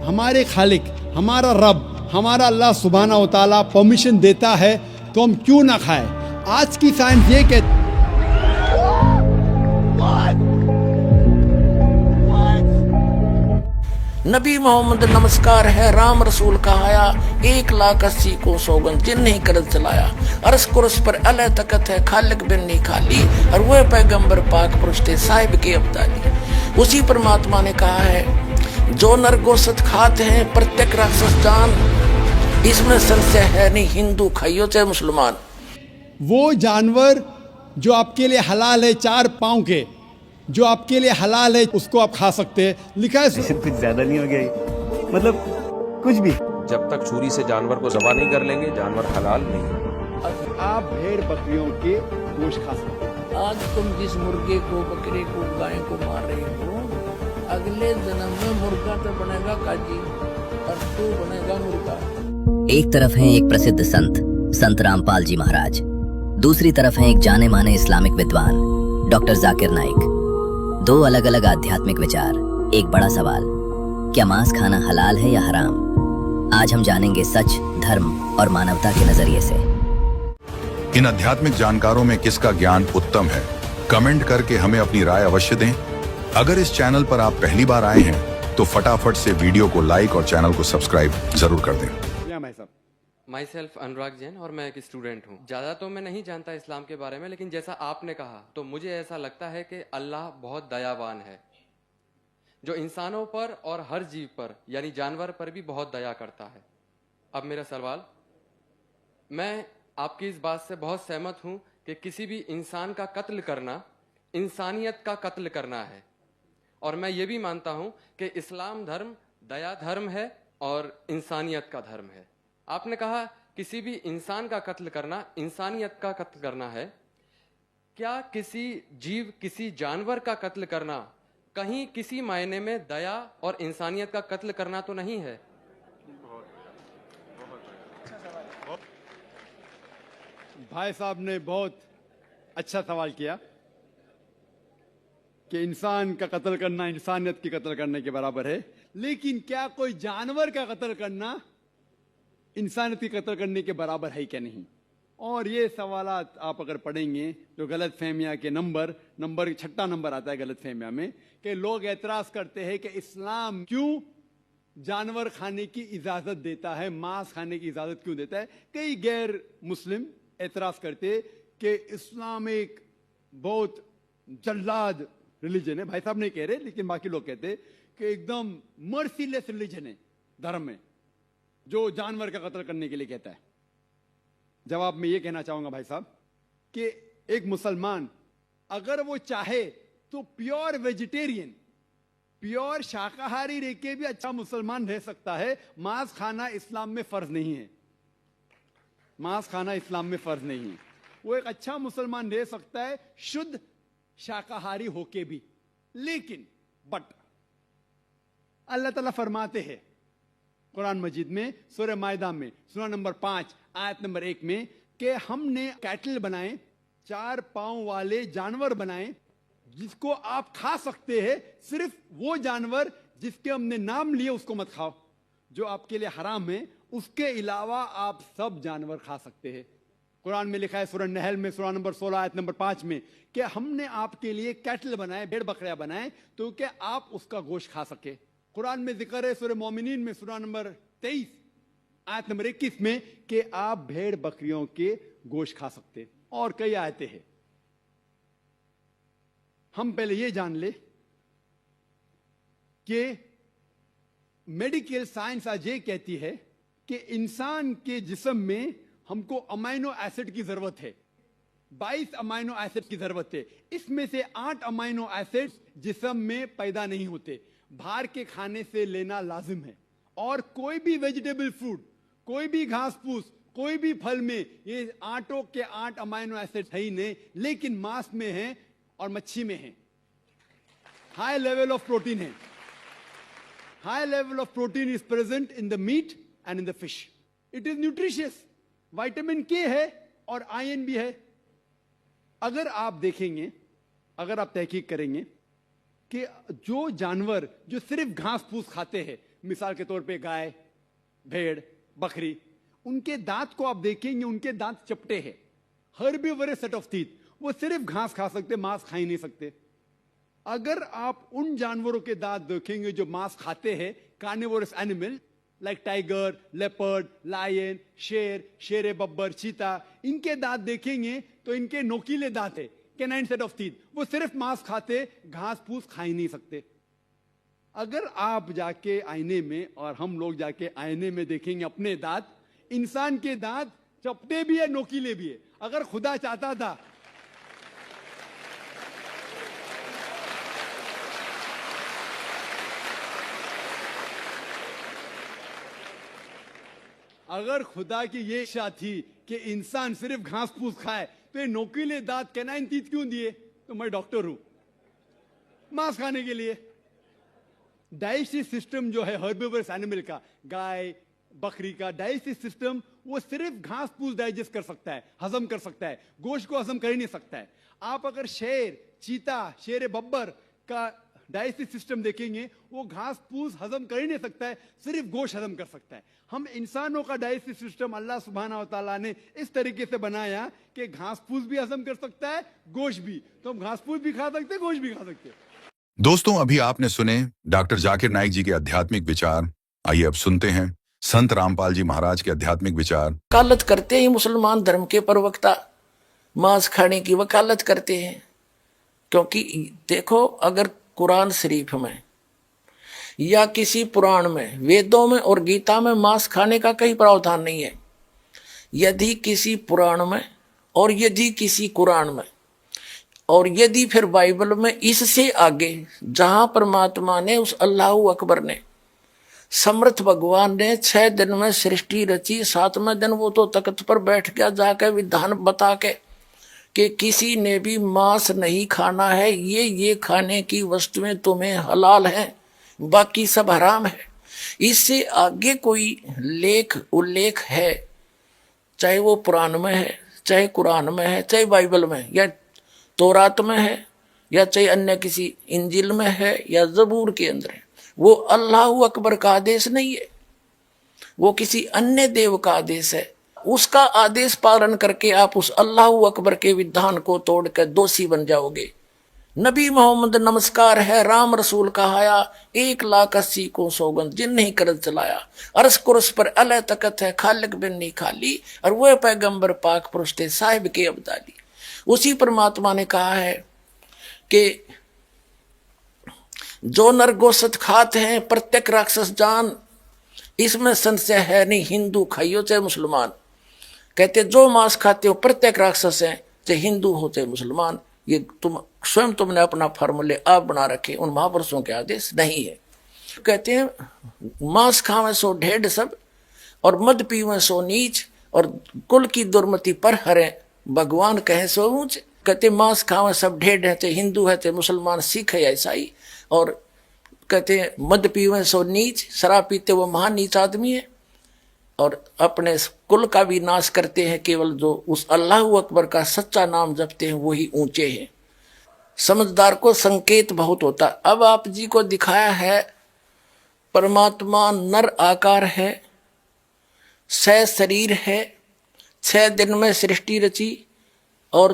हमारे खालिक, हमारा रब, हमारा अल्लाह सुब्हाना व तआला परमिशन देता है तो हम क्यों ना खाएं। आज की साइंस ये कहती नबी मोहम्मद नमस्कार है राम रसूल कहाया, 1,80,000 को सौगन जिन नहीं करत चलाया। अरस कुरस पर अल्लाह तकत है खालिक बिन नहीं खाली, और वह पैगंबर पाक पुरुषते साहिब के अब्दाली। उसी परमात्मा ने कहा है, जो नर गोश्त खाते हैं प्रत्येक राक्षस जान, इसमें संशय है नहीं हिंदू खाइयो चाहे मुसलमान। वो जानवर जो आपके लिए हलाल है 4 पाँव के, जो आपके लिए हलाल है उसको आप खा सकते हैं। लिखा है कुछ ज्यादा नहीं हो गया ये? मतलब कुछ भी। जब तक छुरी से जानवर को ज़बह नहीं कर लेंगे जानवर हलाल नहीं है। आप भेड़ बकरियों के गोश्त खा सकते हैं। आज तुम जिस मुर्गे को, बकरे को, गाय को मार रहे हो, अगले जन्म में मुर्गा तो बनेगा काजी और तू बनेगा मुर्गा। एक तरफ हैं एक प्रसिद्ध संत रामपाल जी महाराज, दूसरी तरफ हैं एक जाने माने इस्लामिक विद्वान डॉक्टर जाकिर नाइक। 2 अलग अलग आध्यात्मिक विचार, एक बड़ा सवाल, क्या मांस खाना हलाल है या हराम? आज हम जानेंगे सच, धर्म और मानवता के नजरिए से। इन आध्यात्मिक जानकारों में किसका ज्ञान उत्तम है, कमेंट करके हमें अपनी राय अवश्य दें। अगर इस चैनल पर आप पहली बार आए हैं तो फटाफट से वीडियो को लाइक और चैनल को सब्सक्राइब जरूर कर दें। माई सेल्फ अनुराग जैन और मैं एक स्टूडेंट हूँ। ज़्यादा तो मैं नहीं जानता इस्लाम के बारे में, लेकिन जैसा आपने कहा तो मुझे ऐसा लगता है कि अल्लाह बहुत दयावान है, जो इंसानों पर और हर जीव पर यानी जानवर पर भी बहुत दया करता है। अब मेरा सवाल, मैं आपकी इस बात से बहुत सहमत हूँ कि किसी भी इंसान का कत्ल करना इंसानियत का कत्ल करना है, और मैं ये भी मानता हूँ कि इस्लाम धर्म दया धर्म है और इंसानियत का धर्म है। आपने कहा किसी भी इंसान का कत्ल करना इंसानियत का कत्ल करना है। क्या किसी जीव, किसी जानवर का कत्ल करना कहीं किसी मायने में दया और इंसानियत का कत्ल करना तो नहीं है? भाई साहब ने बहुत अच्छा सवाल किया कि इंसान का कत्ल करना इंसानियत की कत्ल करने के बराबर है, लेकिन क्या कोई जानवर का कत्ल करना इंसानियत की कत्ल करने के बराबर है क्या नहीं? और ये सवालात आप अगर पढ़ेंगे तो गलत फहमियाँ के नंबर 6 नंबर आता है गलत फहमिया में, कि लोग एतराज करते हैं कि इस्लाम क्यों जानवर खाने की इजाज़त देता है, मांस खाने की इजाज़त क्यों देता है। कई गैर मुस्लिम एतराज करते कि इस्लाम एक बहुत जल्लाद रिलीजन है। भाई साहब नहीं कह रहे, लेकिन बाकी लोग कहते कि एकदम मर्सीलेस रिलीजन है, धर्म है जो जानवर का कत्ल करने के लिए कहता है। जवाब में ये कहना चाहूंगा भाई साहब कि एक मुसलमान अगर वो चाहे तो प्योर वेजिटेरियन, प्योर शाकाहारी रह के भी अच्छा मुसलमान रह सकता है। मांस खाना इस्लाम में फर्ज नहीं है, मांस खाना इस्लाम में फर्ज नहीं है। वो एक अच्छा मुसलमान रह सकता है शुद्ध शाकाहारी होके भी। लेकिन अल्लाह ताला फरमाते हैं कुरान मजीद में सूरह मायदा में सूरा नंबर 5 आयत नंबर 1 में कि हमने कैटल बनाए, 4 पांव वाले जानवर बनाए जिसको आप खा सकते हैं। सिर्फ वो जानवर जिसके हमने नाम लिए उसको मत खाओ, जो आपके लिए हराम है। उसके अलावा आप सब जानवर खा सकते हैं। कुरान में लिखा है सूरह नहल में सूरा नंबर 16 आयत नंबर 5 में कि हमने आपके लिए कैटल बनाए, भेड़ बकरियां बनाए तो कि आप उसका गोश्त खा सके। कुरान में जिक्र है सूरह मोमिनीन में सूरा नंबर 23 आयत नंबर 21 में कि आप भेड़ बकरियों के गोश्त खा सकते हैं, और कई आयतें हैं। हम पहले ये जान ले कि मेडिकल साइंस आज ये कहती है कि इंसान के जिस्म में हमको अमाइनो एसिड की जरूरत है, 22 अमाइनो एसिड की जरूरत है। इसमें से 8 अमाइनो एसिड जिस्म में पैदा नहीं होते, बाहर के खाने से लेना लाजिम है। और कोई भी वेजिटेबल फूड, कोई भी घास फूस, कोई भी फल में ये 8 के 8 अमाइनो एसिड है ही नहीं, लेकिन मांस में है और मच्छी में है। हाई लेवल ऑफ प्रोटीन है, high level of protein is present in the meat and in the fish. It is nutritious, vitamin K है और आयरन भी है। अगर आप देखेंगे, अगर आप तहकीक करेंगे कि जो जानवर जो सिर्फ घास फूस खाते हैं, मिसाल के तौर पे गाय, भेड़, बकरी, उनके दांत को आप देखेंगे, उनके दांत चपटे हैं। हर्बीवोरस सेट ऑफ टीथ, वो सिर्फ घास खा सकते, मांस खा ही नहीं सकते। अगर आप उन जानवरों के दांत देखेंगे जो मांस खाते हैं, carnivorous animal like tiger, leopard, lion, शेर, शेर बब्बर, चीता, इनके दांत देखेंगे तो इनके नोकीले दांत है, कैनाइन सेट ऑफ टीथ, वो सिर्फ मांस खाते, घास फूस खा ही नहीं सकते। अगर आप जाके आईने में और हम लोग जाके आईने में देखेंगे अपने दांत, इंसान के दांत चपटे भी है, नोकीले भी है। अगर खुदा चाहता था अगर खुदा की ये इच्छा थी कि इंसान सिर्फ घास फूस खाए, तो ये नोकीले दांत कैनाइन टीथ क्यों दिए? तो मैं डॉक्टर हूं, मांस खाने के लिए। डाइजेस्टिव सिस्टम जो है हर्बीवोरस एनिमल का, गाय, बकरी का डाइजेस्टिव सिस्टम, वो सिर्फ घास फूस डाइजेस्ट कर सकता है, हजम कर सकता है, गोश्त को हजम कर ही नहीं सकता है। आप अगर शेर, चीता, शेर बब्बर का डाइजेस्टिव सिस्टम देखेंगे, वो घास फूस हजम कर ही नहीं सकता है, सिर्फ गोश्त हजम कर सकता है। हम इंसानों का डाइजेस्टिव सिस्टम अल्लाह सुब्हाना व तआला ने इस तरीके से बनाया कि घास फूस भी हजम कर सकता है, गोश्त भी। तो हम घास फूस भी खा सकते हैं, गोश्त भी खा सकते हैं। दोस्तों, अभी आपने सुने डॉक्टर जाकिर नाइक जी के आध्यात्मिक विचार। आइए अब सुनते हैं संत रामपाल जी महाराज के आध्यात्मिक विचार। वकालत करते हैं मुसलमान धर्म के प्रवक्ता, मांस खाने की वकालत करते हैं। क्योंकि देखो, अगर कुरान शरीफ में या किसी पुराण में, वेदों में और गीता में मांस खाने का कहीं प्रावधान नहीं है। यदि किसी पुराण में और यदि किसी कुरान में और यदि फिर बाइबल में, इससे आगे जहां परमात्मा ने, उस अल्लाह अकबर ने, समर्थ भगवान ने 6 दिन में सृष्टि रची, 7वें दिन वो तो तख्त पर बैठ गया जाके विधान बता के कि किसी ने भी मांस नहीं खाना है, ये खाने की वस्तुएं तुम्हें हलाल हैं, बाकी सब हराम है। इससे आगे कोई लेख उल्लेख है, चाहे वो पुराण में है, चाहे कुरान में है, चाहे बाइबल में या तौरात में है, या चाहे अन्य किसी इंजिल में है या जबूर के अंदर है, वो अल्लाह अकबर का आदेश नहीं है, वो किसी अन्य देव का आदेश है। उसका आदेश पालन करके आप उस अल्लाह अकबर के विधान को तोड़कर दोषी बन जाओगे। नबी मोहम्मद नमस्कार है, राम रसूल कहाया, 1,80,000 को सौगंध जिन नहीं करत चलाया। अरस कुरस पर अलह तकत है, खालिक बिन नहीं खाली, और वह पैगंबर पाक पुरुष थे, साहिब के अब्दाली। उसी परमात्मा ने कहा है कि जो नर गोश्त खाते हैं प्रत्येक राक्षस जान, इसमें संशय है नहीं, हिंदू खाइयो चाहे मुसलमान। कहते जो मांस खाते हो प्रत्येक राक्षस हैं, चाहे हिंदू हो चाहे मुसलमान। ये स्वयं तुमने अपना फार्मूले आप बना रखे, उन महापुरुषों के आदेश नहीं है। कहते हैं मांस खावे सो ढेड सब, और मद पीवे सो नीच, और कुल की दुर्मति पर हरे, भगवान कहे सो ऊंच। कहते मांस खावे सब ढेड है, चाहे हिंदू है चाहे मुसलमान, सिख है या ईसाई। और कहते मद पीवे सो नीच, शराब पीते वो महान नीच आदमी है, और अपने कुल का भी नाश करते हैं। केवल जो उस अल्लाह अकबर का सच्चा नाम जपते हैं वही ऊंचे हैं। समझदार को संकेत बहुत होता। अब आप जी को दिखाया है परमात्मा नर आकार है, 6 शरीर है, 6 दिन में सृष्टि रची, और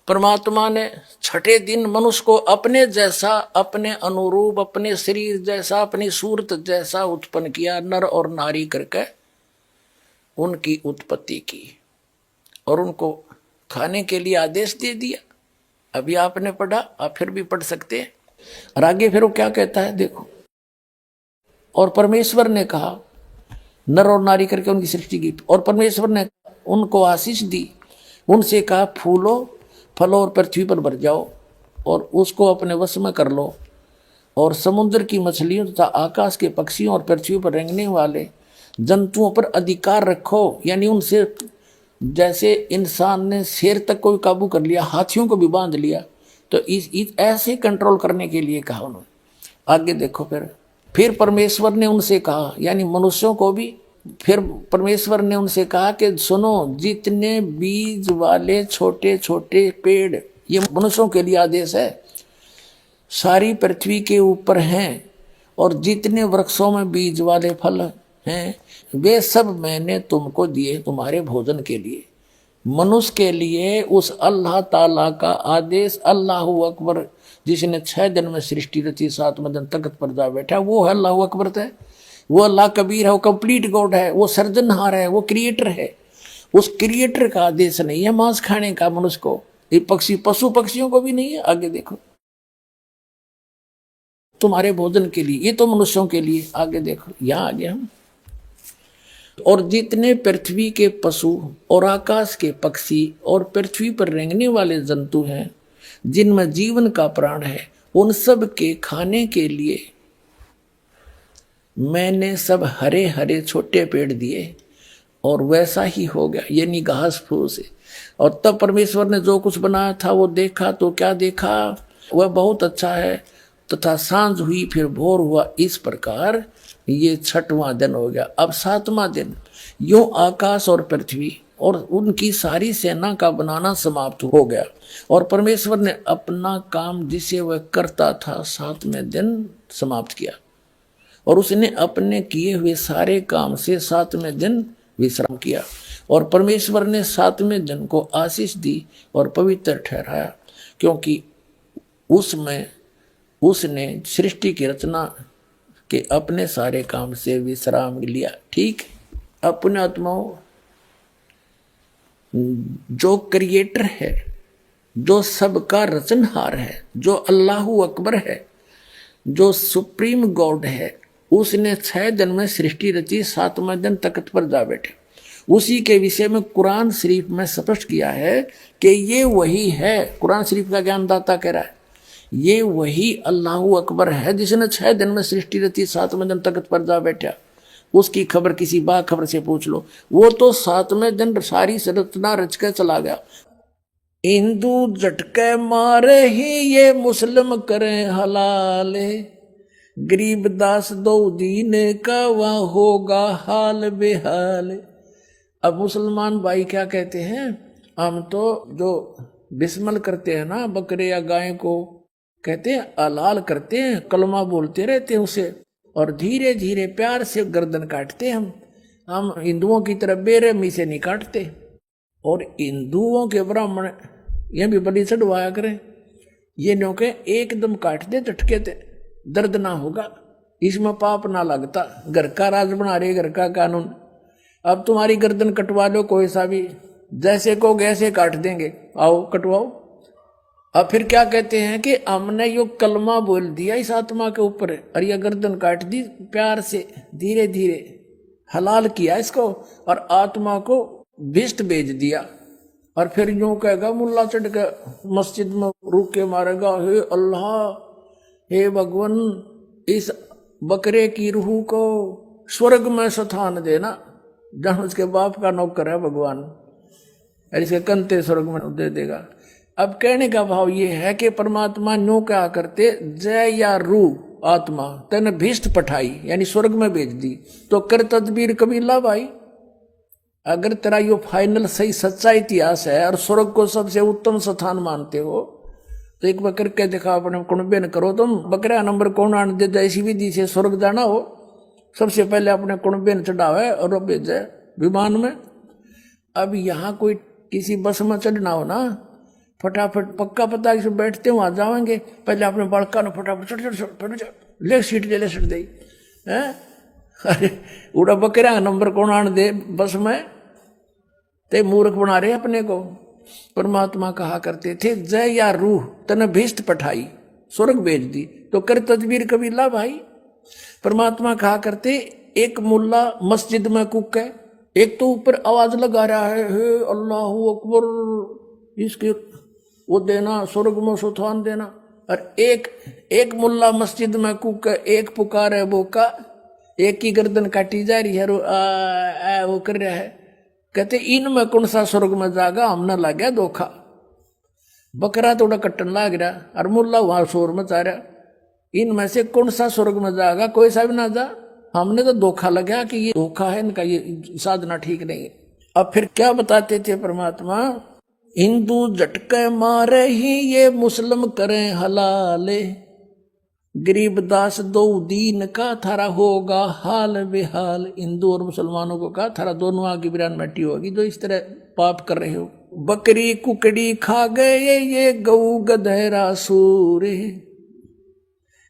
परमात्मा ने 6ठे दिन मनुष्य को अपने जैसा, अपने अनुरूप, अपने शरीर जैसा, अपनी सूरत जैसा उत्पन्न किया, नर और नारी करके उनकी उत्पत्ति की, और उनको खाने के लिए आदेश दे दिया। अभी आपने पढ़ा, आप फिर भी पढ़ सकते हैं। और आगे फिर वो क्या कहता है देखो, और परमेश्वर ने कहा, नर और नारी करके उनकी सृष्टि की, और परमेश्वर ने उनको आशीष दी, उनसे कहा फूलो फलो और पृथ्वी पर भर जाओ, और उसको अपने वश में कर लो, और समुद्र की मछलियों तथा आकाश के पक्षियों और पृथ्वी पर रेंगने वाले जंतुओं पर अधिकार रखो। यानी उनसे, जैसे इंसान ने शेर तक को भी काबू कर लिया, हाथियों को भी बांध लिया, तो इस ऐसे कंट्रोल करने के लिए कहा उन्होंने। आगे देखो, फिर परमेश्वर ने उनसे कहा, यानी मनुष्यों को भी, फिर परमेश्वर ने उनसे कहा कि सुनो, जितने बीज वाले छोटे छोटे पेड़, ये मनुष्यों के लिए आदेश है, सारी पृथ्वी के ऊपर हैं, और जितने वृक्षों में बीज वाले फल हैं वे सब मैंने तुमको दिए तुम्हारे भोजन के लिए। मनुष्य के लिए उस अल्लाह ताला का आदेश, अल्लाहु अकबर, जिसने 6 दिन में सृष्टि रची 7वें दिन तख्त पर जा बैठा, वो है अल्लाहु अकबर है। वो अल्लाह कबीर है, वो कंप्लीट गॉड है, वो सर्जनहार है, वो क्रिएटर है। उस क्रिएटर का आदेश नहीं है मांस खाने का मनुष्य को, ये पक्षी पशु पक्षियों को भी नहीं है। आगे देखो, तुम्हारे भोजन के लिए, ये तो मनुष्यों के लिए। आगे देखो, यहां आगे हम, और जितने पृथ्वी के पशु और आकाश के पक्षी और पृथ्वी पर रेंगने वाले जंतु हैं जिनमें जीवन का प्राण है, उन सब के खाने के लिए मैंने सब हरे हरे छोटे पेड़ दिए। और वैसा ही हो गया, यानी घास फूस है। और तब परमेश्वर ने जो कुछ बनाया था वो देखा, तो क्या देखा, वह बहुत अच्छा है। तथा सांझ हुई फिर भोर हुआ, इस प्रकार ये 6वां दिन हो गया। अब 7वां दिन, यूं आकाश और पृथ्वी और उनकी सारी सेना का बनाना समाप्त हो गया। और परमेश्वर ने अपना काम जिसे वह करता था 7वें दिन समाप्त किया। और उसने अपने किए हुए सारे काम से 7वें दिन विश्राम किया। और परमेश्वर ने 7वें दिन को आशीष दी और पवित्र ठहराया, क्योंकि उसमें उसने सृष्टि की रचना के अपने सारे काम से विश्राम लिया। ठीक, अपने आत्माओं, जो क्रिएटर है, जो सबका रचनहार है, जो अल्लाहु अकबर है, जो सुप्रीम गॉड है, उसने 6 दिन में सृष्टि रची, 7वें दिन तख्त पर जा बैठे। उसी के विषय में कुरान शरीफ में स्पष्ट किया है कि ये वही है। कुरान शरीफ का ज्ञानदाता कह रहा है ये वही अल्लाहु अकबर है जिसने 6 दिन में सृष्टि रची, 7वें दिन तख्त पर जा बैठा। उसकी खबर किसी बाखबर से पूछ लो, वो तो 7वें दिन सारी रचना रच के चला गया। हिंदू झटके मारे ही ये मुस्लिम करें हलाल, गरीब दास दो दीन का वहाँ होगा हाल बेहाल। अब मुसलमान भाई क्या कहते हैं, हम तो जो बिस्मिल करते हैं ना बकरे या गाय को, कहते हैं हलाल करते हैं, कलमा बोलते रहते हैं उसे, और धीरे धीरे प्यार से गर्दन काटते हैं। हम हिंदुओं की तरह बेरहमी से नहीं काटते। और हिंदुओं के ब्राह्मण ये भी बलि चढ़वाया करें, ये नो के एकदम काट दे झटके ते, दर्द ना होगा, इसमें पाप ना लगता। घर का राज बना रहे, घर का कानून। अब तुम्हारी गर्दन कटवा लो कोई सा भी, जैसे को गैसे काट देंगे, आओ कटवाओ। अब फिर क्या कहते हैं कि हमने यो कलमा बोल दिया इस आत्मा के ऊपर और यह गर्दन काट दी, प्यार से धीरे धीरे हलाल किया इसको और आत्मा को भिष्ट भेज दिया। और फिर यूं कहेगा मुल्ला चढ़ के मस्जिद में रुक के मारेगा, हे अल्लाह, हे भगवान, इस बकरे की रूह को स्वर्ग में स्थान देना, जहां उसके बाप का नौकर है भगवान, और इसके कंते स्वर्ग में दे देगा। अब कहने का भाव ये है कि परमात्मा न्यू क्या करते, जय या रूह आत्मा तेने भिष्ट पठाई यानी स्वर्ग में भेज दी, तो कर तदबीर कबीला भाई। अगर तेरा यो फाइनल सही सच्चा इतिहास है और स्वर्ग को सबसे उत्तम स्थान मानते हो, तो एक बार करके दिखा, अपने कुणबे न करो तुम। बकरा नंबर कौन आने दे, जैसी विधि से स्वर्ग जाना हो सबसे पहले अपने कुणबे न चढ़ावे और भेजे विमान में। अब यहाँ कोई किसी बस में चढ़ना हो ना, फटाफट पक्का पता कि बैठते वहां जाएंगे, पहले अपने बड़का ने फटाफट ले सीट ले सीट दे, अरे उड़ा बकरा नंबर कौन आने दे बस में, ते मूर्ख बना रहे अपने को। परमात्मा कहा करते थे, जय या रूह तने भिष्ट पठाई, स्वर्ग भेज दी, तो कर तदबीर कबीला भाई। परमात्मा कहा करते, एक मुल्ला मस्जिद में कुक है, एक तो ऊपर आवाज लगा रहा है, हे अल्लाहू अकबर, इसके वो देना, स्वर्ग में सुथान देना। और एक मुल्ला मस्जिद में कुक है, एक पुकार है बोका, एक की गर्दन काटी जा रही है, वो कर रहा है। कहते इनमें कौन सा स्वर्ग में जागा, हमने लग गया धोखा। बकरा थोड़ा कट्टन लाग रहा और मुल्ला वहां शोर मचा रहा, इनमें से कौन सा स्वर्ग में जाएगा, कोई सा भी ना जा। हमने तो धोखा लगा कि ये धोखा है इनका, ये साधना ठीक नहीं है। अब फिर क्या बताते थे परमात्मा, हिंदू झटके मारे ही ये मुस्लिम करें हलाले, गरीबदास दो दीन का थारा होगा हाल बेहाल। हिंदू और मुसलमानों को कहा थारा दोनों आग की बिरान मिट्टी होगी जो इस तरह पाप कर रहे हो। बकरी कुकड़ी खा गए ये गऊ गधेरा सूर।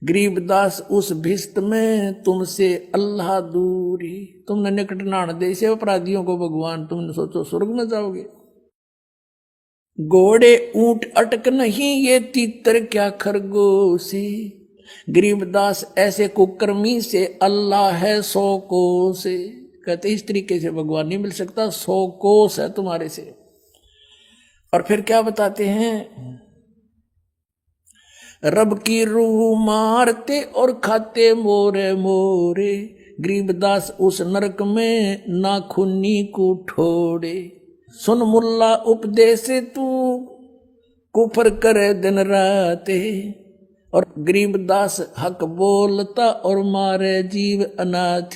गरीबदास उस भिस्त में तुमसे अल्लाह दूर। तुमने निकट नाण दे से अपराधियों को भगवान, तुमने सोचो स्वर्ग में जाओगे। घोड़े ऊंट अटक नहीं ये तीतर क्या खरगोशी। गरीबदास ऐसे कुकर्मी से अल्लाह है 100 कोस। कहते इस तरीके से भगवान नहीं मिल सकता, 100 कोस है तुम्हारे से। और फिर क्या बताते हैं, रब की रूह मारते और खाते मोरे मोरे। गरीबदास उस नरक में नाखूनी को ठोड़े। सुन मुल्ला उपदेश तू कुफर करे दिन रात। और गरीबदास हक बोलता और मारे जीव अनाथ।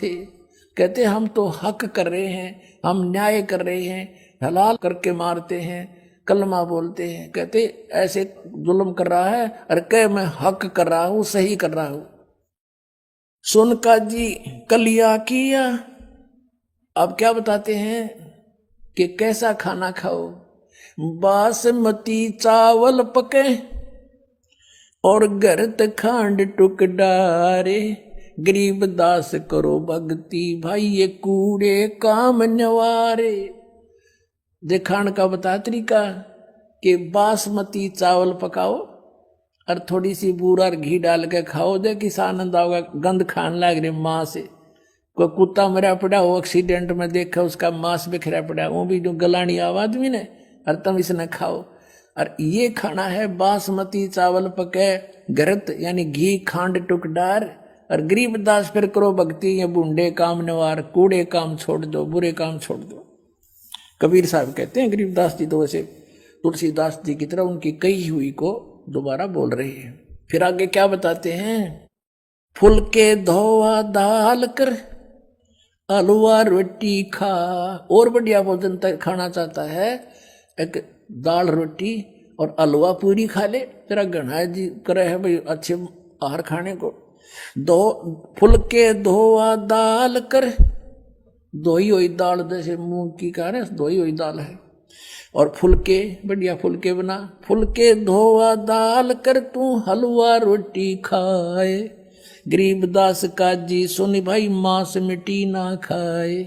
कहते हम तो हक कर रहे हैं, हम न्याय कर रहे हैं, हलाल करके मारते हैं, कलमा बोलते हैं। कहते ऐसे जुल्म कर रहा है और कह मैं हक कर रहा हूं, सही कर रहा हूं। सुन का जी कलिया किया। अब क्या बताते हैं कि कैसा खाना खाओ। बासमती चावल पके और गरत खांड टुक डारे। गरीबदास करो भक्ति भाई ये कूड़े काम नवारे। जे खान का बता तरीका कि बासमती चावल पकाओ और थोड़ी सी बूरा और घी डाल के खाओ, दे किस आनंद आओगा। गंद खान लग रही माँ से। कोई कुत्ता मरा पड़ा हो एक्सीडेंट में, देखा उसका मांस बिखरा पड़ा, वो भी जो गलानी आवाज भी ने, और तुम इसने खाओ। और ये खाना है बासमती चावल पके गरत यानी घी खांड टुक डार। और गरीबदास फिर करो भक्ति ये बूढ़े काम नवार। कूड़े काम छोड़ दो, बुरे काम छोड़ दो। कबीर साहब कहते हैं गरीबदास जी तो वैसे तुलसीदास जी की तरह उनकी कही हुई को दोबारा बोल रहे हैं। फिर आगे क्या बताते हैं, फुलके धोआ दाल कर हलवा रोटी खा। और बढ़िया भोजन खाना चाहता है, एक दाल रोटी और हलवा पूरी खा ले। तेरा गणा जी करे है भाई अच्छे आहार खाने को। दो फुलके धोआ दाल कर, धोई हुई दाल जैसे मूंग की कहा ना, धोई हुई दाल है। और फुलके बढ़िया फुलके बना। फुलके धोआ दाल कर तू हलवा रोटी खाए। गरीबदास का जी सुन भाई मांस मिट्टी ना खाए।